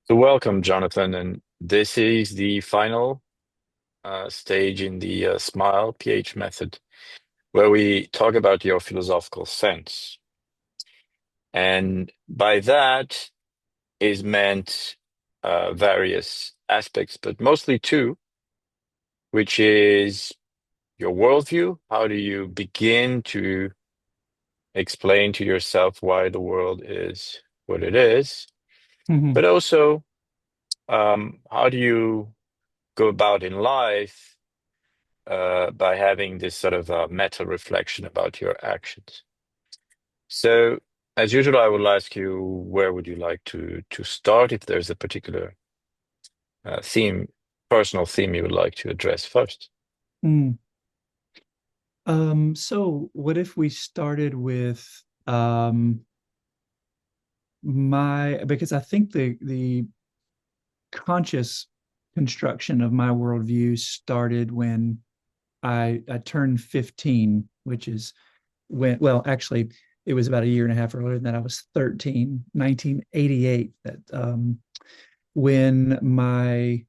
So welcome, Jonathan, and this is the final stage in the SMILE PH method, where we talk about your philosophical sense. And by that is meant various aspects, but mostly two, which is your worldview. How do you begin to explain to yourself why the world is what it is? Hmm. But also, how do you go about in life by having this sort of meta reflection about your actions. So, as usual, I will ask you where would you like to start if there's a particular theme, personal theme you would like to address first. Mm. So what if we started with because I think the conscious construction of my worldview started when I turned 15, which is well, actually, it was about a year and a half earlier than that. I was 13, 1988, when my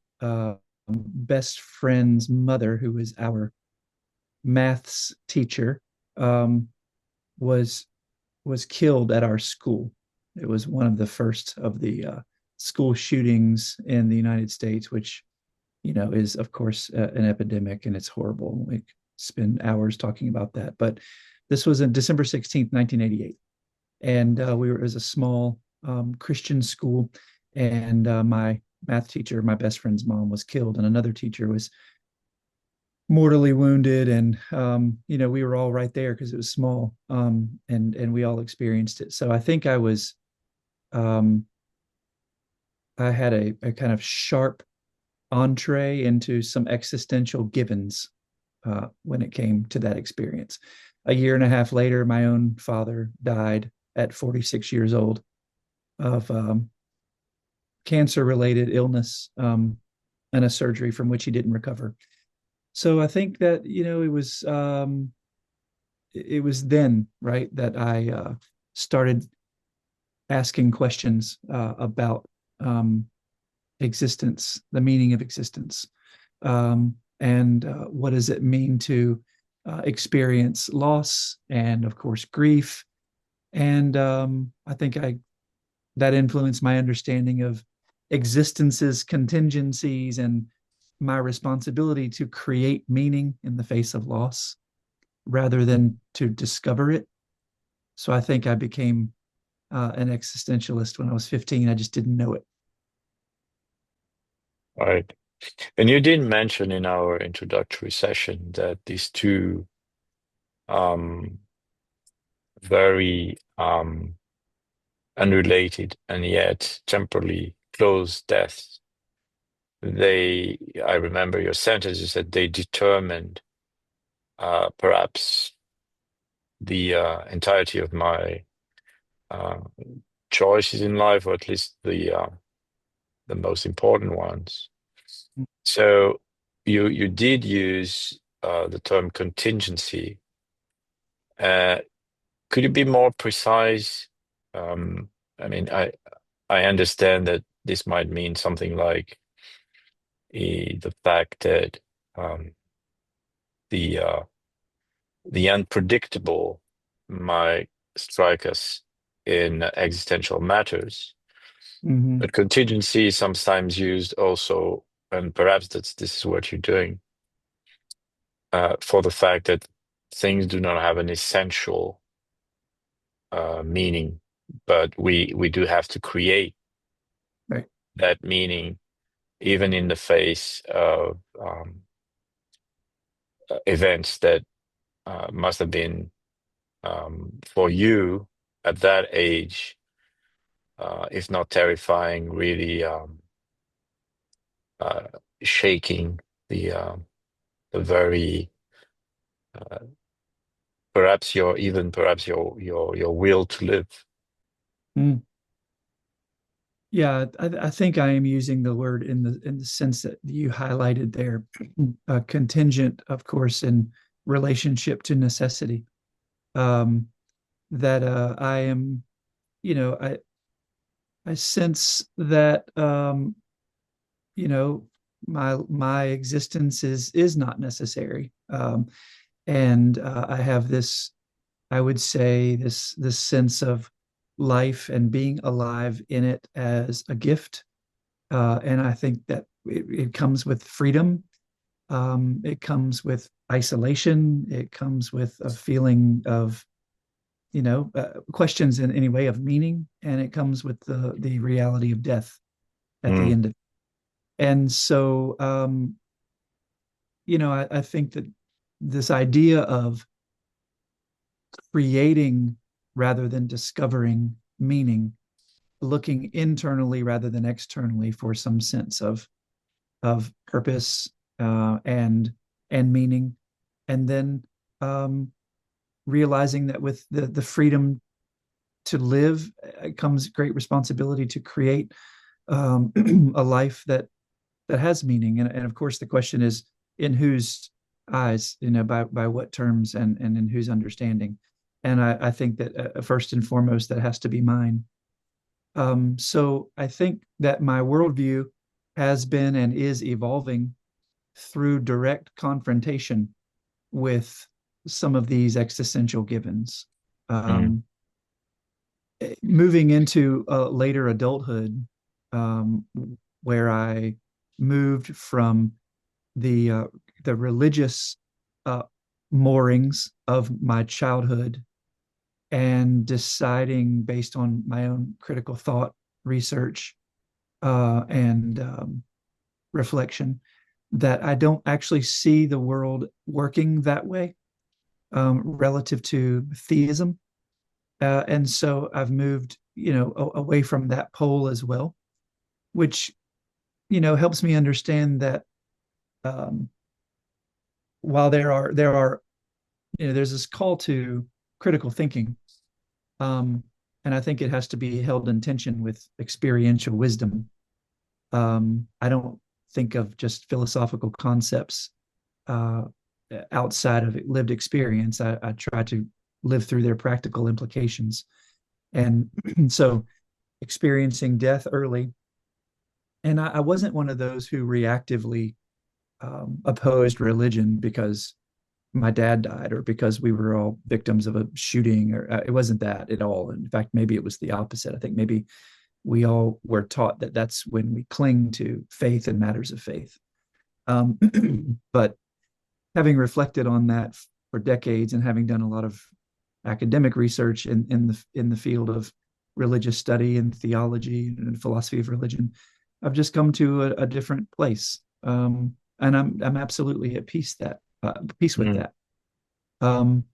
best friend's mother, who was our maths teacher, um, was was killed at our school. It was one of the first of the school shootings in the United States, which is of course an epidemic, and it's horrible. We spend hours talking about that, but this was on December 16th, 1988, and we were it was a small Christian school, and my math teacher, my best friend's mom, was killed, and another teacher was mortally wounded, and we were all right there because it was small, and we all experienced it. So I think um I had a kind of sharp entree into some existential givens when it came to that experience. A year and a half later, my own father died at 46 years old of cancer related illness, and a surgery from which he didn't recover. So I think that it was then, right, that I started asking questions about existence, the meaning of existence, and what does it mean to experience loss and, of course, grief. And I think I that influenced my understanding of existence's contingencies and my responsibility to create meaning in the face of loss rather than to discover it. So I think I became an existentialist when I was 15. I just didn't know it. All right. And you did mention in our introductory session that these two um, very unrelated and yet temporally close deaths, I remember your sentence, you said they determined perhaps the entirety of my uh, choices in life, or at least the most important ones. So you did use the term contingency. Uh, could you be more precise? Um, I mean, I understand that this might mean something like the fact that um, the the unpredictable might strike us in existential matters. Mm-hmm. But contingency is sometimes used also, and perhaps this is what you're doing, for the fact that things do not have an essential meaning, but we do have to create Right. that meaning even in the face of events that must have been for you at that age, if not terrifying, really uh, shaking the very perhaps your will to live. Mm. Yeah, I think I am using the word in the sense that you highlighted there. Contingent, of course, in relationship to necessity. That I am, you know, I sense that you know my existence is not necessary, and I have this, I would say, this sense of life and being alive in it as a gift, and I think that it comes with freedom. It comes with isolation. It comes with a feeling of, questions in any way of meaning, and it comes with the reality of death at the Mm, end of it. And so, I think that this idea of creating rather than discovering meaning, looking internally rather than externally for some sense of purpose, and meaning, and then realizing that with the freedom to live comes great responsibility to create a life that has meaning. And of course, the question is, in whose eyes, by what terms, and in whose understanding. And I think that first and foremost, that has to be mine. So I think that my worldview has been and is evolving through direct confrontation with some of these existential givens. mm, Um, Moving into later adulthood, um, where I moved from the uh, the religious uh, moorings of my childhood, and deciding based on my own critical thought, research, and reflection, that I don't actually see the world working that way, relative to theism. And so I've moved, away from that pole as well, which, helps me understand that, um, while there's this call to critical thinking, um, and I think it has to be held in tension with experiential wisdom. I don't think of just philosophical concepts uh, outside of lived experience. I try to live through their practical implications. And so experiencing death early, and I wasn't one of those who reactively opposed religion because my dad died or because we were all victims of a shooting, or it wasn't that at all. In fact, maybe it was the opposite. I think maybe we all were taught that that's when we cling to faith and matters of faith. Um, but having reflected on that for decades, and having done a lot of academic research in the field of religious study and theology and philosophy of religion, I've just come to a different place, and I'm absolutely at peace with mm, that. Um,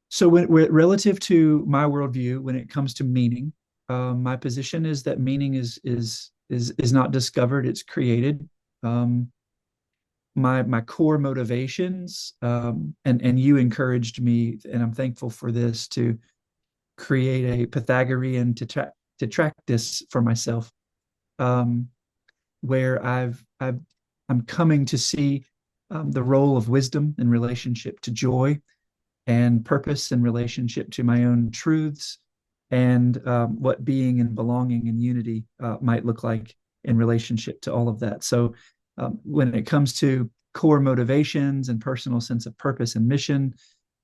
so relative to my worldview, when it comes to meaning, my position is that meaning is not discovered; it's created. Um, my core motivations, and you encouraged me, and I'm thankful for this, to create a Pythagorean tetractys for myself, um, where I'm coming to see the role of wisdom in relationship to joy, and purpose in relationship to my own truths, and what being and belonging and unity might look like in relationship to all of that. So when it comes to core motivations and personal sense of purpose and mission,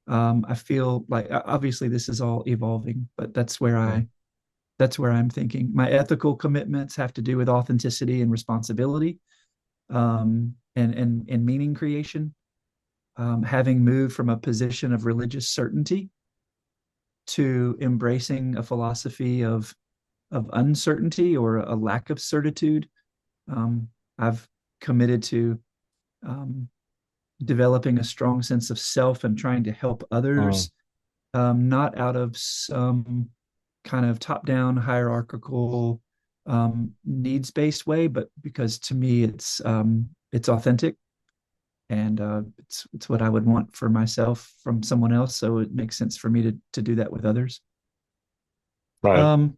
I feel like obviously this is all evolving, but mm. that's where I'm thinking. My ethical commitments have to do with authenticity and responsibility, and meaning creation. Having moved from a position of religious certainty to embracing a philosophy of uncertainty, or a lack of certitude, I've committed to um, developing a strong sense of self and trying to help Mm. others, not out of some kind of top-down hierarchical, needs-based way, but because to me it's authentic, and it's what I would want for myself from someone else. So it makes sense for me to do that with others. Right. Um,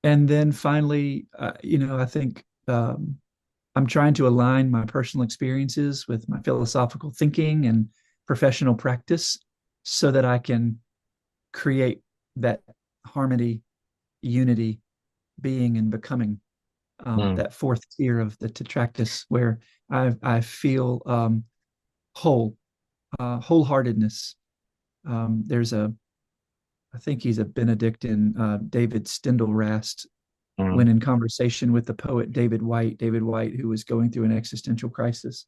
and then finally, I think I'm trying to align my personal experiences with my philosophical thinking and professional practice, so that I can create that harmony unity, being and becoming, Mm, that fourth tier of the tetractys, where I feel whole, wholeheartedness. There's a, I think he's a Benedictine, David Steindl-Rast, mm, when in conversation with the poet David White, who was going through an existential crisis,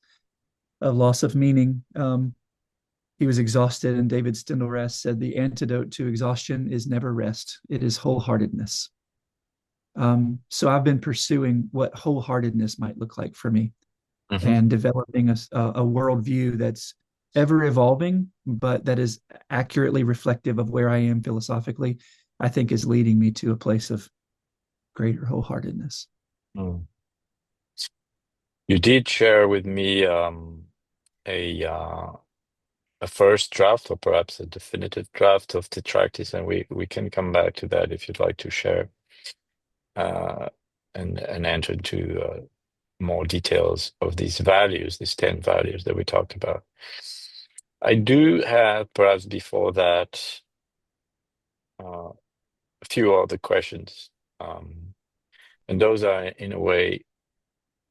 a loss of meaning. He was exhausted, and David Steindl-Rast said, "The antidote to exhaustion is never rest; it is wholeheartedness." So I've been pursuing what wholeheartedness might look like for me, mhm, and developing a worldview that's ever evolving, but that is accurately reflective of where I am philosophically. I think is leading me to a place of greater wholeheartedness. mm. You did share with me a a first draft, or perhaps a definitive draft of the Tetractys, and we can come back to that if you'd like to share uh, and enter into more details of these values, these 10 values that we talked about. I do have, perhaps before that, a few other questions. Um, and those are, in a way,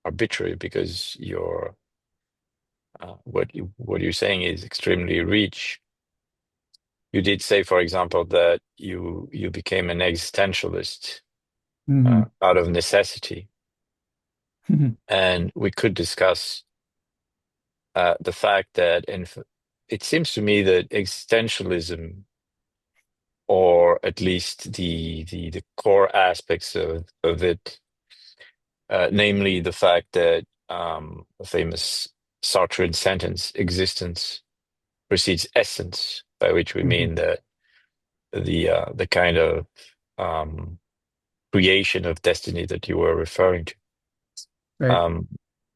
arbitrary because what you're saying is extremely rich. You did say, for example, that you became an existentialist Mm-hmm. out of necessity, and we could discuss the fact that, it seems to me that existentialism, or at least the core aspects of it, namely the fact that a famous Sartrean sentence, existence precedes essence, by which we Mm-hmm. mean that the kind of um, creation of destiny that you were referring to. Right. Um,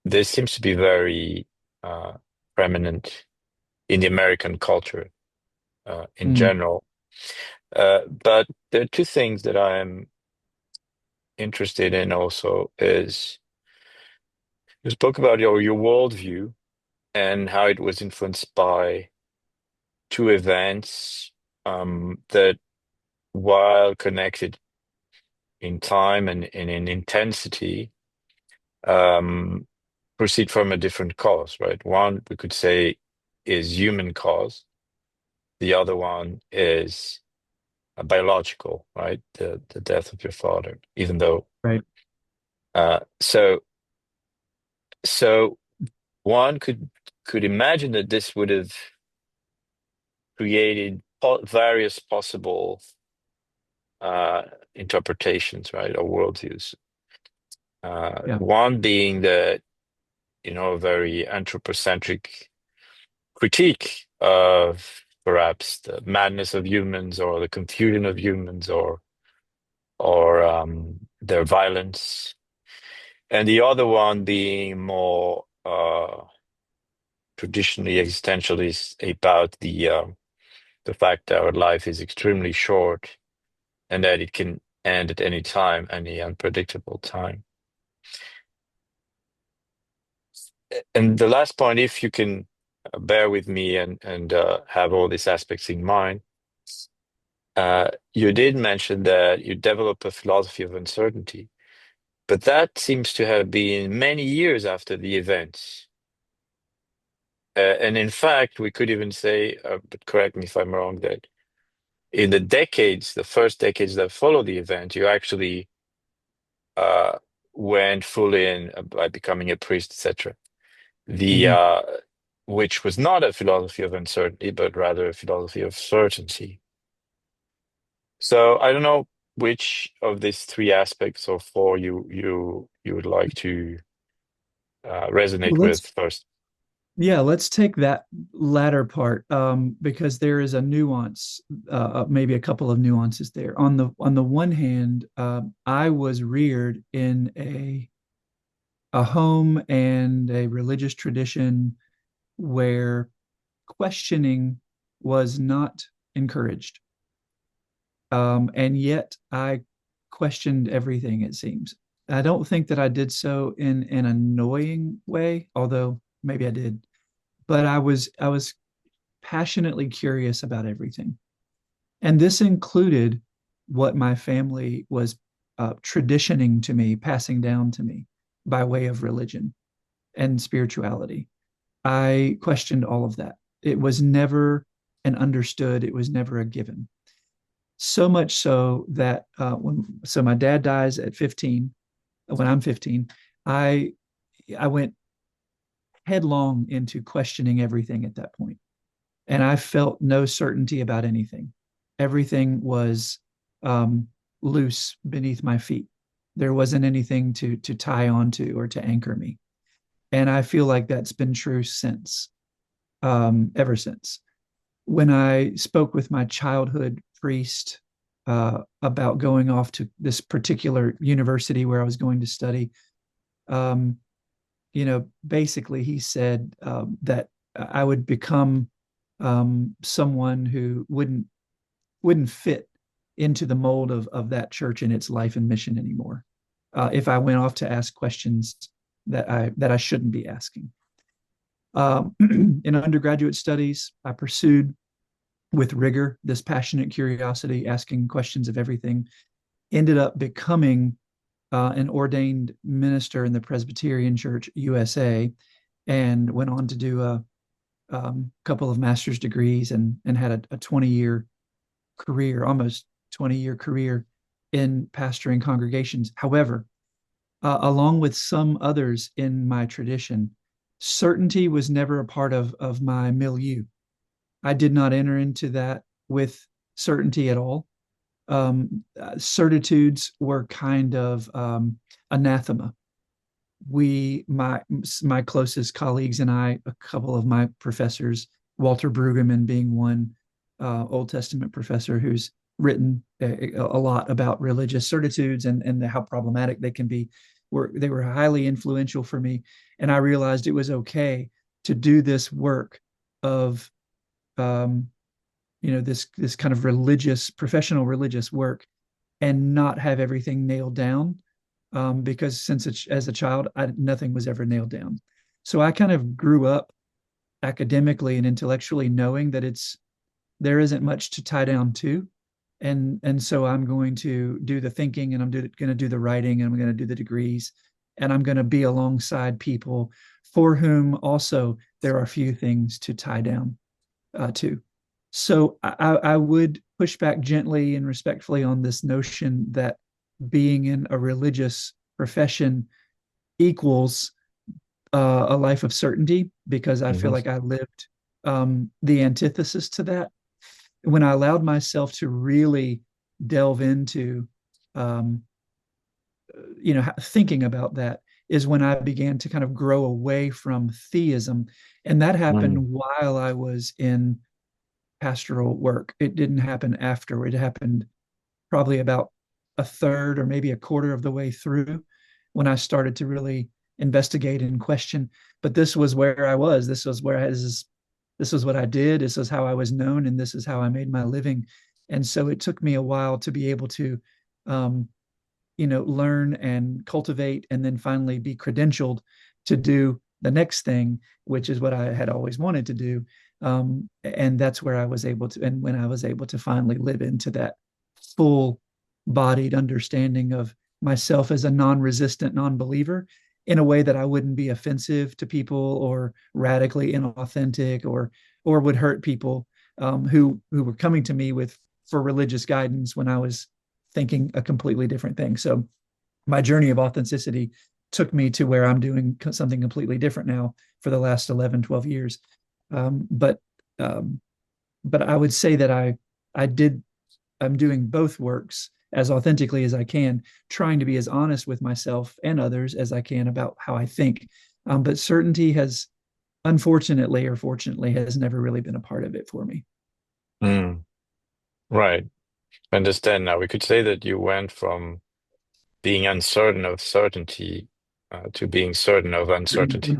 this seems to be very uh, prominent in the American culture in Mm. general. But there are two things that I am interested in also is you spoke about your worldview and how it was influenced by two events that, while connected in time and in intensity, um, proceed from a different cause, right? One, we could say, is human cause. The other one is biological, right? The death of your father, even though. Right. So so one could imagine that this would have created various possible uh, interpretations, right, or worldviews. Yeah. One being that, a very anthropocentric critique of perhaps the madness of humans or the confusion of humans or their violence, and the other one being more traditionally existentialist about the fact that our life is extremely short and that it can end at any time, any unpredictable time. And the last point, if you can bear with me and have all these aspects in mind, you did mention that you develop a philosophy of uncertainty, but that seems to have been many years after the events. And in fact, we could even say, but correct me if I'm wrong, that in the first decades that follow the event, you actually uh, went full in by becoming a priest, etc. The Mm-hmm. Which was not a philosophy of uncertainty, but rather a philosophy of certainty. So I don't know which of these three aspects or four you would like to resonate Well, with first. let's take that latter part, because there is a nuance, maybe a couple of nuances there. On the one hand, I was reared in a home and a religious tradition where questioning was not encouraged. And yet I questioned everything, it seems. I don't think that I did so in an annoying way, although maybe I did. But I was passionately curious about everything. And this included what my family was traditioning to me, passing down to me by way of religion and spirituality. I questioned all of that. It was never an understood, it was never a given. So much so that so my dad dies at 15. When I'm 15, I I went headlong into questioning everything at that point, and I felt no certainty about anything. Everything was um, loose beneath my feet. There wasn't anything to tie onto or to anchor me, and I feel like that's been true since, ever since. When I spoke with my childhood priest about going off to this particular university where I was going to study, um, basically he said that I would become someone who wouldn't fit into the mold of that church and its life and mission anymore. If I went off to ask questions that I shouldn't be asking. In undergraduate studies, I pursued with rigor this passionate curiosity, asking questions of everything. Ended up becoming an ordained minister in the Presbyterian Church USA, and went on to do a couple of master's degrees and had a 20-year career, almost 20-year career in pastoring congregations. However, along with some others in my tradition, certainty was never a part of my milieu. I did not enter into that with certainty at all. Certitudes were kind of anathema. My closest colleagues and I, a couple of my professors, Walter Brueggemann being one, Old Testament professor who's written a lot about religious certitudes and how problematic they can be, they were highly influential for me, and I realized it was okay to do this work of um, this kind of professional religious work, and not have everything nailed down, because as a child, nothing was ever nailed down. So I kind of grew up academically and intellectually knowing that there isn't much to tie down to, and so I'm going to do the thinking, and I'm going to do the writing, and I'm going to do the degrees, and I'm going to be alongside people for whom also there are few things to tie down to. So I would push back gently and respectfully on this notion that being in a religious profession equals a life of certainty, because I feel Mhm. like I lived the antithesis to that. When I allowed myself to really delve into, um, thinking about that, is when I began to kind of grow away from theism. And that happened Mm. while I was in pastoral work. It didn't happen after. It happened probably about a third or maybe a quarter of the way through, when I started to really investigate and question. But this was where I was. This was what I did. This is how I was known, and this is how I made my living. And so it took me a while to be able to, um, learn and cultivate, and then finally be credentialed to do the next thing, which is what I had always wanted to do. And that's where I was able to, and when I was able to finally live into that full bodied understanding of myself as a non-resistant non-believer, in a way that I wouldn't be offensive to people or radically inauthentic, or would hurt people, who were coming to me with for religious guidance when I was thinking a completely different thing. So my journey of authenticity took me to where I'm doing something completely different now for the last 11, 12 years. Um, but um, but I would say that I did I'm doing both works as authentically as I can, trying to be as honest with myself and others as I can about how I think. But certainty has, unfortunately or fortunately, has never really been a part of it for me. Mm. Right. I understand now. We could say that you went from being uncertain of certainty to being certain of uncertainty,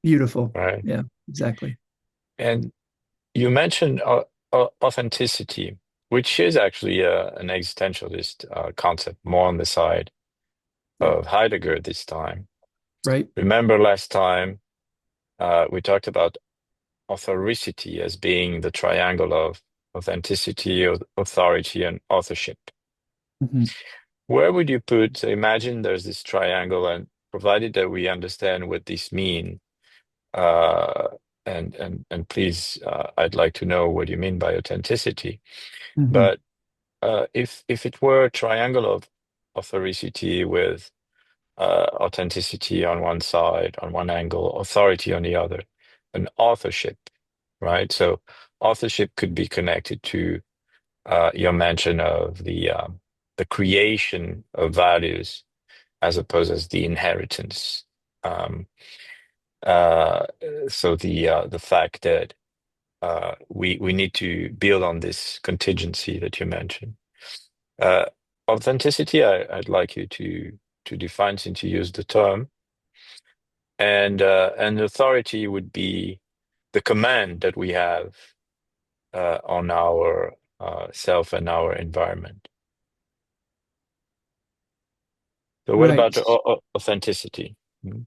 Beautiful. right? Yeah, exactly. And you mentioned authenticity, which is actually an existentialist concept, more on the side Yeah. of Heidegger this time. Right. Remember last time we talked about authoricity as being the triangle of authenticity, authority, and authorship. Mhm. Where would you put, so imagine there's this triangle, and provided that we understand what this mean, uh, and please, I'd like to know what you mean by authenticity. Mhm. But if it were a triangle of authority with authenticity on one side, on one angle, authority on the other, an authorship, right? So authorship could be connected to your mention of the creation of values as opposed as the inheritance. Um, uh, so the fact that we need to build on this contingency that you mentioned. Uh, Authenticity, I'd like you to define since you used the term, and authority would be the command that we have on our self and our environment. So, what about Right. authenticity? Mhm.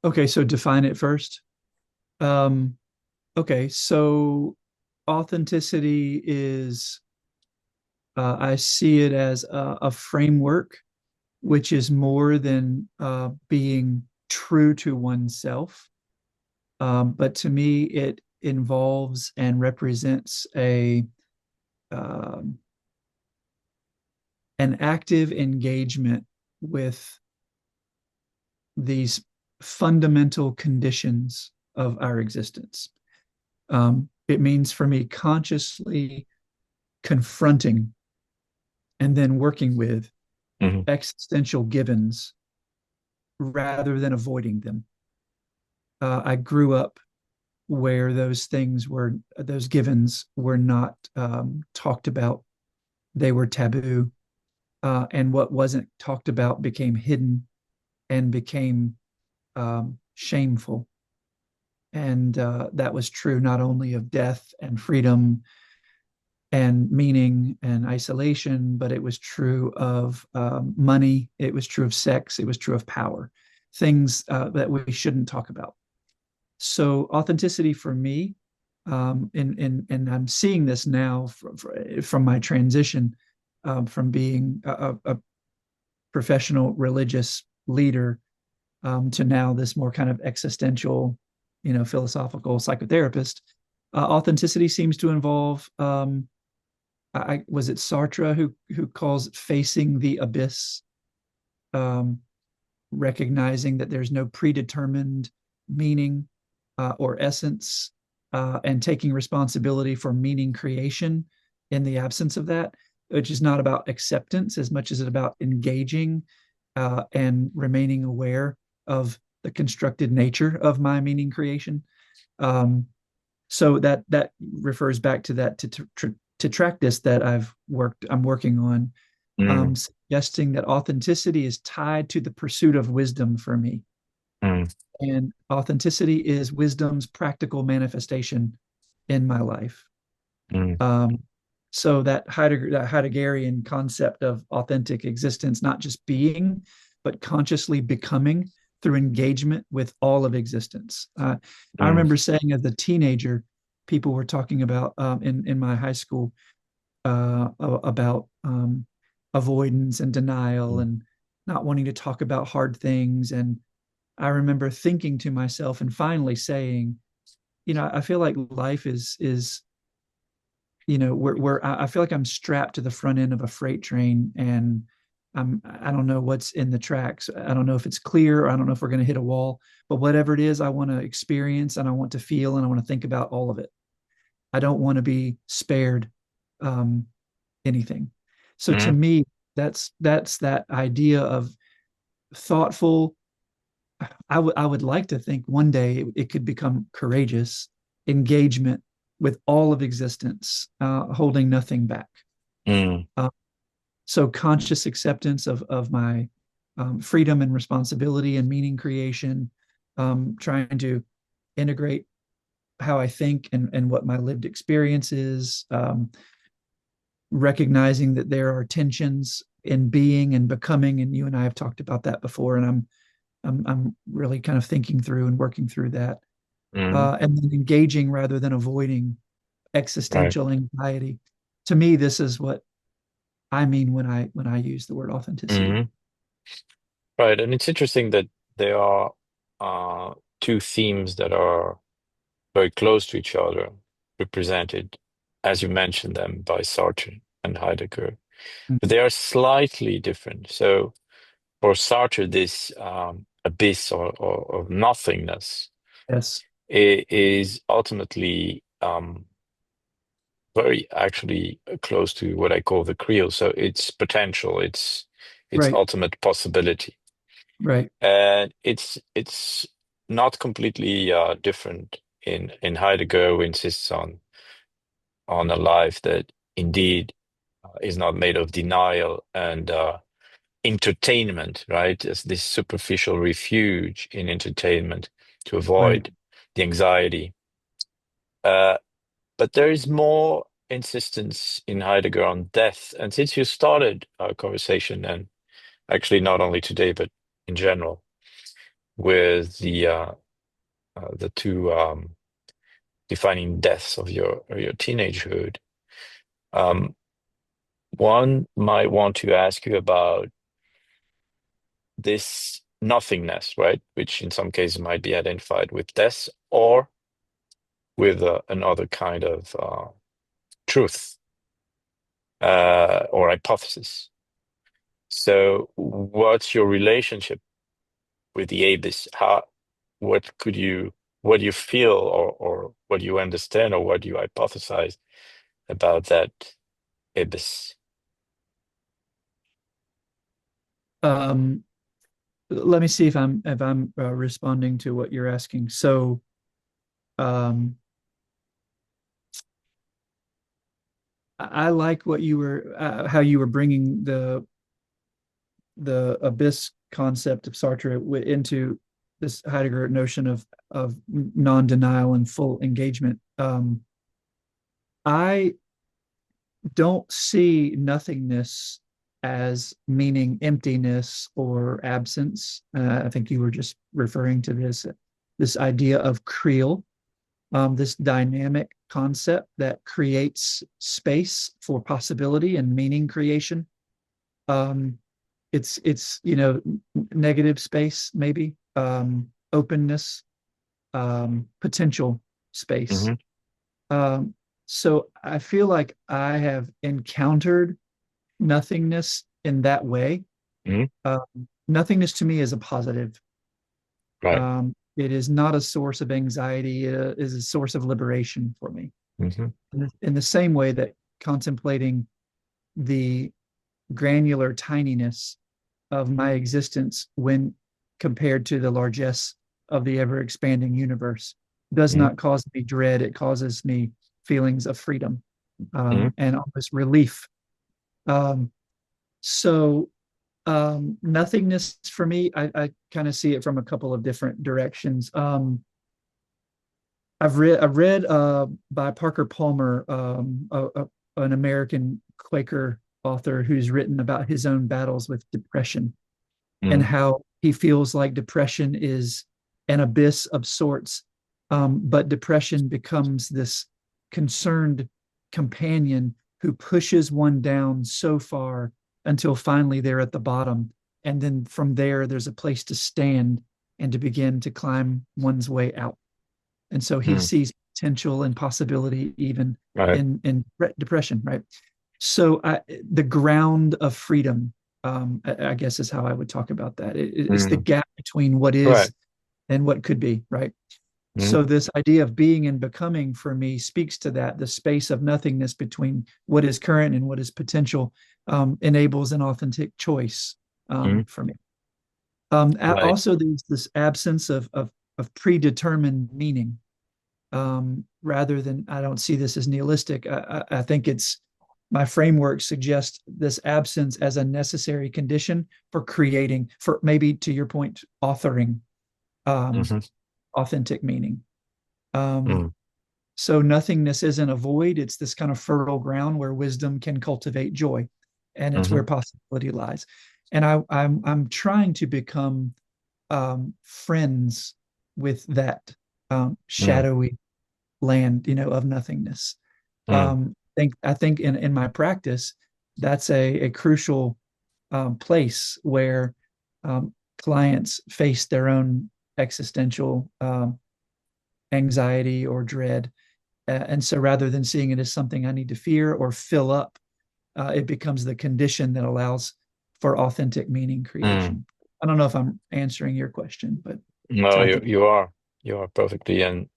Okay, so define it first. Um, okay, so authenticity is, I see it as a framework, which is more than being true to oneself. But to me, it involves and represents um, an active engagement with these fundamental conditions of our existence. It means for me consciously confronting and then working with Mhm. existential givens rather than avoiding them. I grew up where those givens were not talked about. They were taboo. And what wasn't talked about became hidden and became shameful. And that was true not only of death and freedom and meaning and isolation, but it was true of money. It was true of sex. It was true of power, things that we shouldn't talk about. So authenticity for me, and I'm seeing this now from my transition from being a professional religious leader to now this more kind of existential, philosophical psychotherapist. Authenticity seems to involve was it Sartre who calls it facing the abyss, um, recognizing that there's no predetermined meaning or essence, and taking responsibility for meaning creation in the absence of that, which is not about acceptance as much as it about engaging and remaining aware of the constructed nature of my meaning creation. Um, so that refers back to that to practice that I'm working on, Mm, suggesting that authenticity is tied to the pursuit of wisdom for me. mm, And authenticity is wisdom's practical manifestation in my life. mm, Um, so that Heideggerian concept of authentic existence, not just being, but consciously becoming through engagement with all of existence. I mm, remember saying as a teenager, people were talking about in my high school about avoidance and denial mm, and not wanting to talk about hard things. And I remember thinking to myself and finally saying, I feel like life is where I feel like I'm strapped to the front end of a freight train, and I don't know what's in the tracks. I don't know if it's clear, or I don't know if we're going to hit a wall, but whatever it is, I want to experience and I want to feel and I want to think about all of it. I don't want to be spared um, anything. So to mm, me, that's that idea of thoughtful. I would like to think one day it could become courageous engagement with all of existence, holding nothing back. mm, Uh, so conscious acceptance of my freedom and responsibility and meaning creation, trying to integrate how I think and what my lived experience is, recognizing that there are tensions in being and becoming, and you and I have talked about that before, and I'm really kind of thinking through and working through that, mm. and then engaging rather than avoiding Right. existential anxiety. To me, this is what I mean when I use the word authenticity. Hmm. Right. And it's interesting that there are uh, two themes that are very close to each other, represented, as you mentioned them, by Sartre and Heidegger. But they are slightly different. So for Sartre, this abyss or nothingness Yes. is ultimately very actually close to what I call the Creel. So it's potential, it's Right. ultimate possibility. Right. And it's not completely different in Heidegger, who insists on a life that indeed is not made of denial and entertainment, right? As this superficial refuge in entertainment to Right. avoid the anxiety. Uh, but there is more insistence in Heidegger on death. And since you started our conversation, and actually not only today, but in general, with the two defining deaths of your teenagehood, um, one might want to ask you about this nothingness, right? Which in some cases might be identified with death or with another kind of truth or hypothesis. So, what's your relationship with the abyss? What could you, what do you feel, or what do you understand, or what do you hypothesize about that abyss? Um, Let me see if I'm responding to what you're asking. So, um, I like what you were how you were bringing the abyss concept of Sartre into this Heidegger notion of non-denial and full engagement. I don't see nothingness as meaning emptiness or absence. I think you were just referring to this idea of creel, this dynamic concept that creates space for possibility and meaning creation. Um, it's negative space maybe, openness, potential space. Hmm. Um, so I feel like I have encountered nothingness in that way. Hmm. Nothingness to me is a positive. Right. It is not a source of anxiety. It is a source of liberation for me. Hmm. In the same way that contemplating the granular tininess of my existence when compared to the largesse of the ever expanding universe does Hmm. not cause me dread. It causes me feelings of freedom, Hmm. and almost relief. Um, so nothingness for me, I kind of see it from a couple of different directions. I've read by Parker Palmer, an American Quaker author who's written about his own battles with depression and Hmm. how he feels like depression is an abyss of sorts, but depression becomes this concerned companion who pushes one down so far until finally they're at the bottom. And then from there, there's a place to stand and to begin to climb one's way out. And so he Hmm. sees potential and possibility even Right. in depression, right? So the ground of freedom, I guess, is how I would talk about that. It's the Hmm. gap between what is Right. and what could be, right? Hmm. So this idea of being and becoming for me speaks to that. The space of nothingness between what is current and what is potential enables an authentic choice Hmm. for me. Right. Also, there's this absence of predetermined meaning. Rather than, I don't see this as nihilistic. I think it's my framework suggests this absence as a necessary condition for creating, for maybe to your point, authoring um, Hmm. authentic meaning. Um, Hmm. so nothingness isn't a void. It's this kind of fertile ground where wisdom can cultivate joy, and it's Hmm. where possibility lies. And I'm trying to become friends with that Hmm. shadowy land, of nothingness. Hmm. I think in my practice, that's a crucial place where clients face their own existential anxiety or dread. And so rather than seeing it as something I need to fear or fill up, it becomes the condition that allows for authentic meaning Mm. creation. I don't know if I'm answering your question, but No, I you think, you are perfectly, and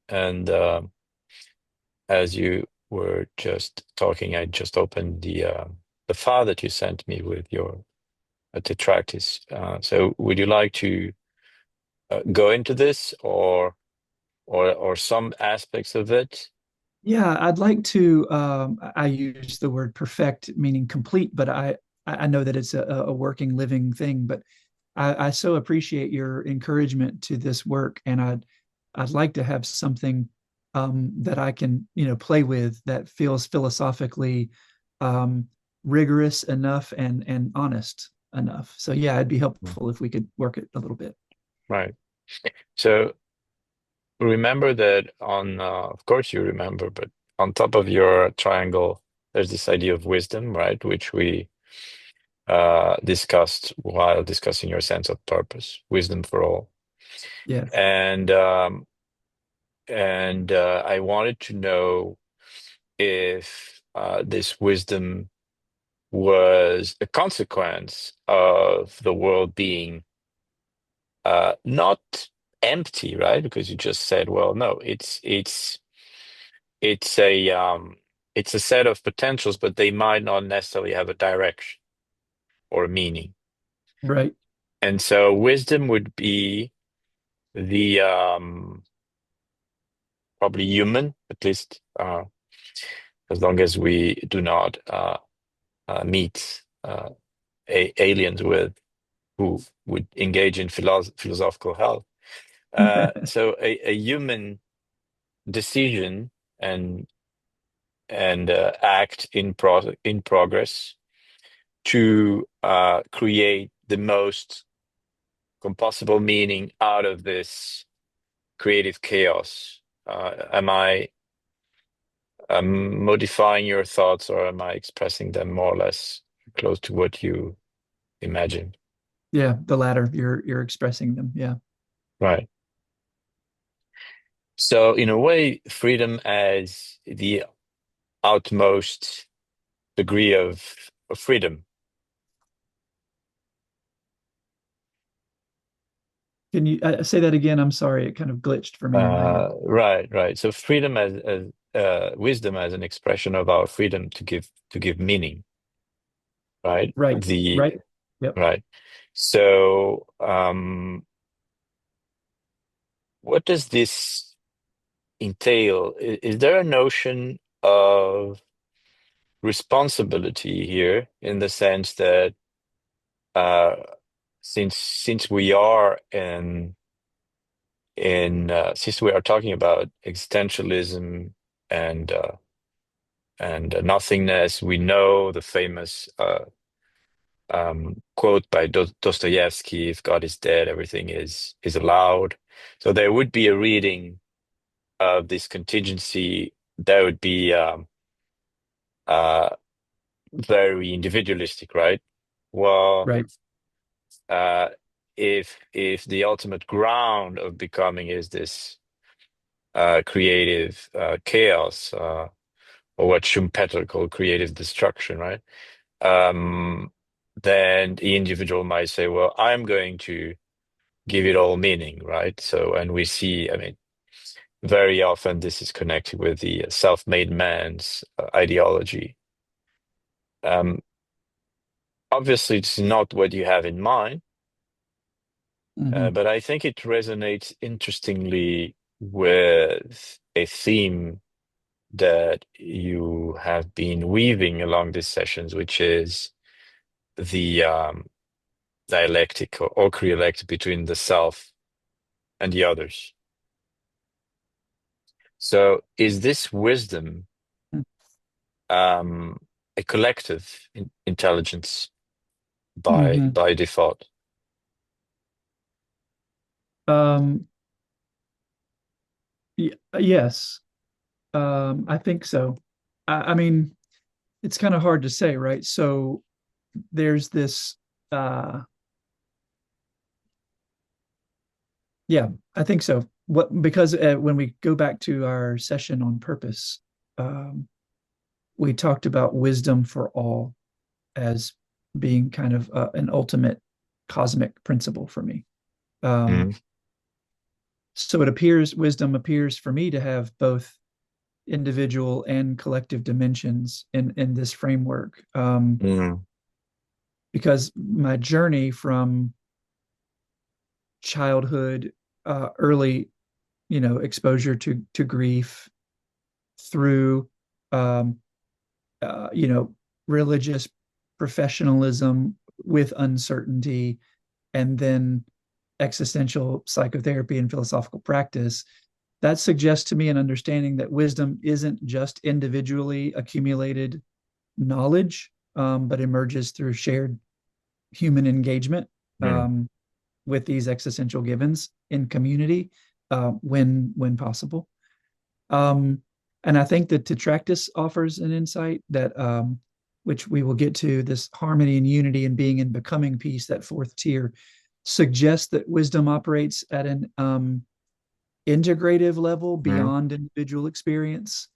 as you were just talking, I just opened the file that you sent me with your tetractys. So would you like to go into this, or some aspects of it? yeah, I'd like to. I use the word perfect, meaning complete, but I know that it's a working, living thing. But I so appreciate your encouragement to this work, and I'd like to have something that I can play with that feels philosophically um, rigorous enough and honest enough. So yeah, it'd be Mm. helpful if we could work it a little bit. Right. So remember that of course you remember, but on top of your triangle, there's this idea of wisdom, right? Which we discussed while discussing your sense of purpose, wisdom for all. Yes. And I wanted to know if this wisdom was a consequence of the world being not empty, right? Because you just said, well, no, it's a set of potentials, but they might not necessarily have a direction or a meaning. Right. And so wisdom would be the probably human, at least as long as we do not meet aliens with who would engage in philosophical health. So a human decision and act in progress to create the most compossible meaning out of this creative chaos. Am I modifying your thoughts, or am I expressing them more or less close to what you imagine? Yeah, the latter. You're expressing them. Yeah. Right. So in a way, freedom as the utmost degree of freedom. Can you say that again? I'm sorry, it kind of glitched for me on my end. Right, right. So freedom as wisdom as an expression of our freedom to give meaning, right? Right, The right. Yep. right. So what does this entail? Is there a notion of responsibility here in the sense that uh, since we are since we are talking about existentialism and nothingness, we know the famous quote by Dostoevsky: "If God is dead, everything is allowed." So there would be a reading of this contingency that would be uh, very individualistic, right? Well, Right. uh, if the ultimate ground of becoming is this creative chaos, or what Schumpeter called creative destruction, right? Um, then the individual might say, well, I'm going to give it all meaning, right? So, and we see, I mean, very often this is connected with the self-made man's ideology. Um, Obviously, it's not what you have in mind, Hmm. but I think it resonates interestingly with a theme that you have been weaving along these sessions, which is the dialectic or crealectic between the self and the others. So, is this wisdom um, a collective intelligence Hmm. by default? Um, yes, I think so. I mean, it's kind of hard to say, right? So there's this uh yeah, I think so. What because when we go back to our session on purpose, um we talked about wisdom for all as being kind of an ultimate cosmic principle for me. Mm, So it appears wisdom appears for me to have both individual and collective dimensions in this framework. mm, Because my journey from childhood, early, exposure to grief through, um, you know, religious professionalism with uncertainty, and then existential psychotherapy and philosophical practice, that suggests to me an understanding that wisdom isn't just individually accumulated knowledge, but emerges through shared human engagement, mm, um, with these existential givens in community, when possible. Um, and I think that Tetractus offers an insight that, which we will get to, this harmony and unity and being and becoming peace, that fourth tier, suggests that wisdom operates at an integrative level mm. beyond individual experience,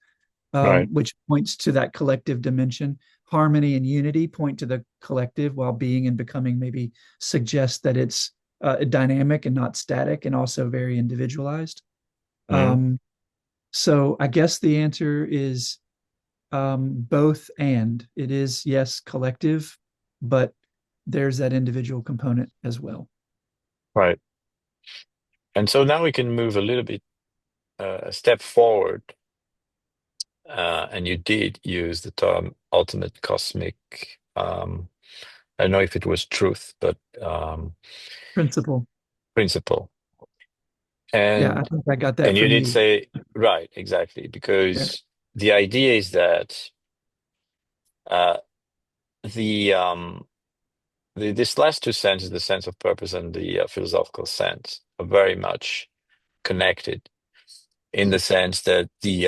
Right. which points to that collective dimension. Harmony and unity point to the collective, while being and becoming maybe suggest that it's dynamic and not static, and also very individualized. Mm, Um, so I guess the answer is both and. It is, yes, collective, but there's that individual component as well. right. And so now we can move a little bit a step forward. And you did use the term ultimate cosmic. I don't know if it was truth, but Principle. principle. Yeah, I And think I got that and you from did you. say right, exactly, Yeah. because the idea is that uh, the this last two senses, the sense of purpose and the philosophical sense, are very much connected in the sense that the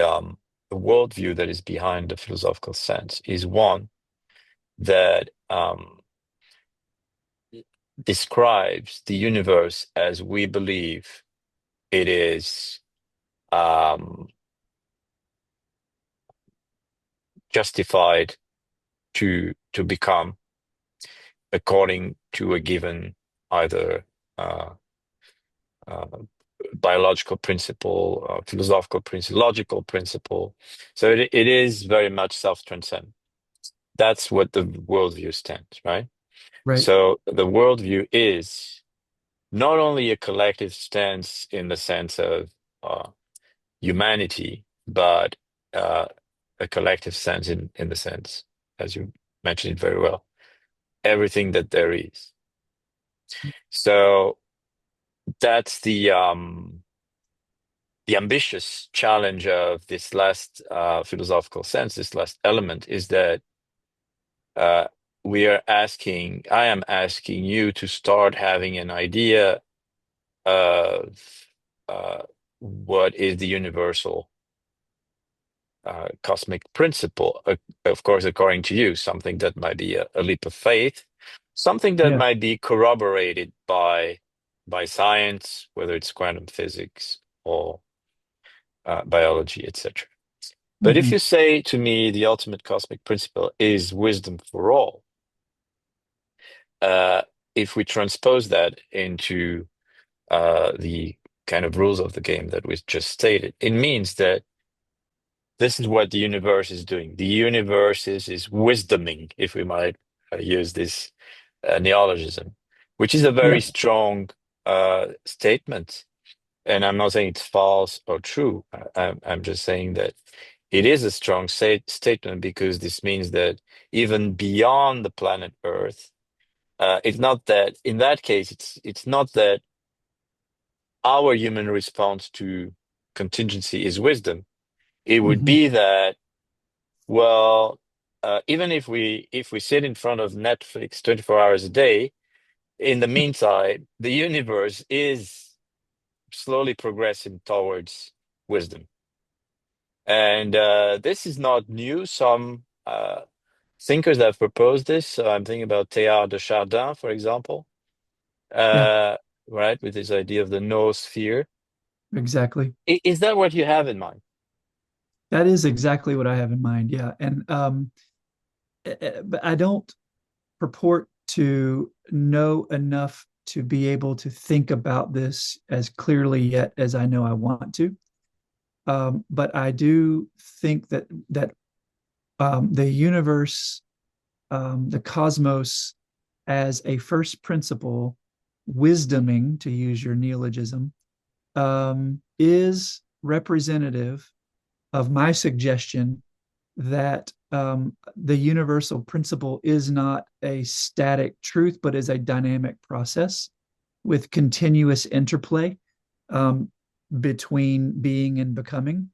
worldview that is behind the philosophical sense is one that describes the universe as we believe it is um, justified to become according to a given either uh, uh, biological principle, philosophical principle, logical principle. So it is very much self-transcendent. That's what the worldview stands, right? Right. So the worldview is not only a collective stance in the sense of humanity, but uh, a collective sense in the sense, as you mentioned it very well, everything that there is. So that's the ambitious challenge of this last philosophical sense, this last element, is that uh, I am asking you to start having an idea of uh, what is the universal cosmic principle, of course, according to you, something that might be a leap of faith, something that Yeah. might be corroborated by science, whether it's quantum physics or biology, etc. But if Mm-hmm. you say to me the ultimate cosmic principle is wisdom for all, uh, if we transpose that into the kind of rules of the game that we just stated, it means that this is what the universe is doing. The universe is wisdoming, if we might use this neologism, which is a very Yeah. strong statement. And I'm not saying it's false or true. I'm just saying that it is a strong statement because this means that even beyond the planet Earth, it's not that in that case, it's not that our human response to contingency is wisdom. It would Mm-hmm. be that, well, even if we sit in front of Netflix 24 hours a day, in the meantime, the universe is slowly progressing towards wisdom. And this is not new. Some thinkers that have proposed this. So I'm thinking about Teilhard de Chardin, for example, Yeah, uh, right, with this idea of the noosphere. exactly. Is that what you have in mind? That is exactly what I have in mind. Yeah. And but I don't purport to know enough to be able to think about this as clearly yet as I know I want to. But I do think that the universe, the cosmos, as a first principle, wisdoming, to use your neologism, is representative of my suggestion that the universal principle is not a static truth, but is a dynamic process with continuous interplay um, between being and becoming,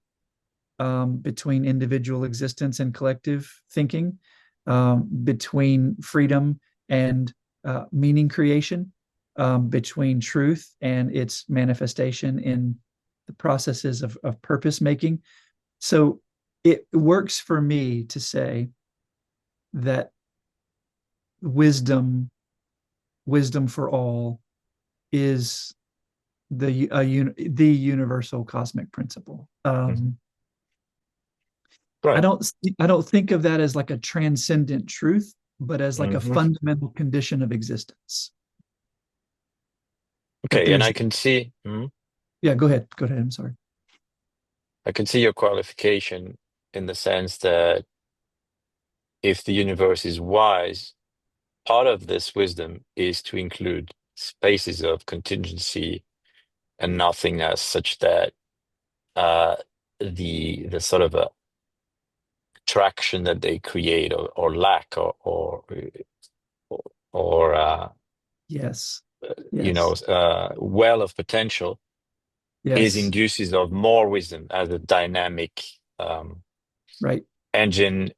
between individual existence and collective thinking, between freedom and meaning creation, between truth and its manifestation in the processes of purpose making. So it works for me to say that wisdom, wisdom for all, is the universal cosmic principle. Mhm. I Right. don't I don't think of that as like a transcendent truth, but as like a Hmm. fundamental condition of existence. That Okay, and there's I can see, Yeah, go ahead. Go ahead. I'm sorry. I can see your qualification in the sense that if the universe is wise, part of this wisdom is to include spaces of contingency and nothingness, such that uh, the sort of attraction that they create or lack or Yes. you know Yes. well of potential is Yes. induces of more wisdom as a dynamic Right. engine,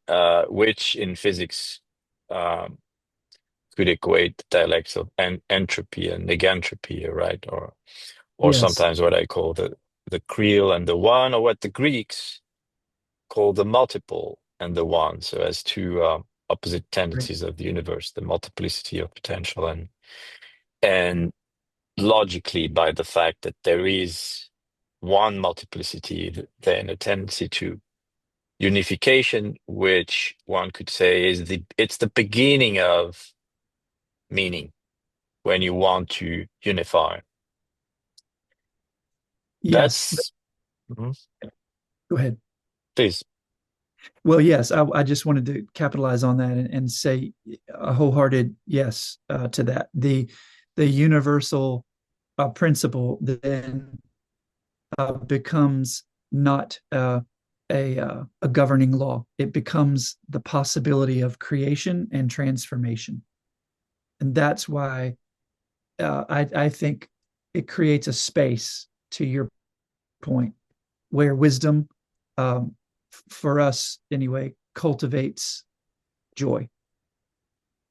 which in physics um, could equate the dialectics of entropy and negentropy, right? Or Yes. sometimes what I call the creal and the one, or what the Greeks call the multiple and the one. So as two opposite Right. tendencies of the universe, the multiplicity of potential and logically by the fact that there is one multiplicity, then a tendency to unification, which one could say is it's the beginning of meaning when you want to unify. Yes. That's Mhm. Go ahead. Please. Well, yes, I just wanted to capitalize on that and say a wholehearted yes to that. The universal principle then becomes not a governing law. It becomes the possibility of creation and transformation, and that's why I think it creates a space, to your point, where wisdom, for us anyway, cultivates joy.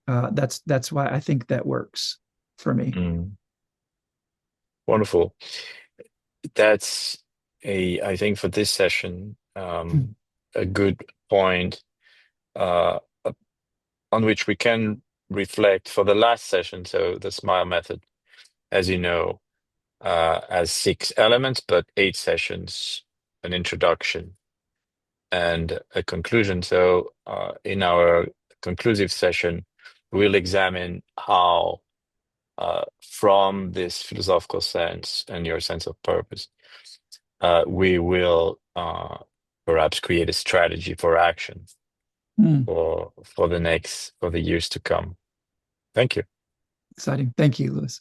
That's why I think that works for me. Mm, wonderful. That's I think for this session, a good point uh, on which we can reflect for the last session. So the SMILE method, as you know, has 6 elements, but 8 sessions, an introduction and a conclusion. So in our conclusive session, we'll examine how, from this philosophical sense and your sense of purpose, we will perhaps create a strategy for action Mm, for the years to come. Thank you. exciting. Thank you, Lewis.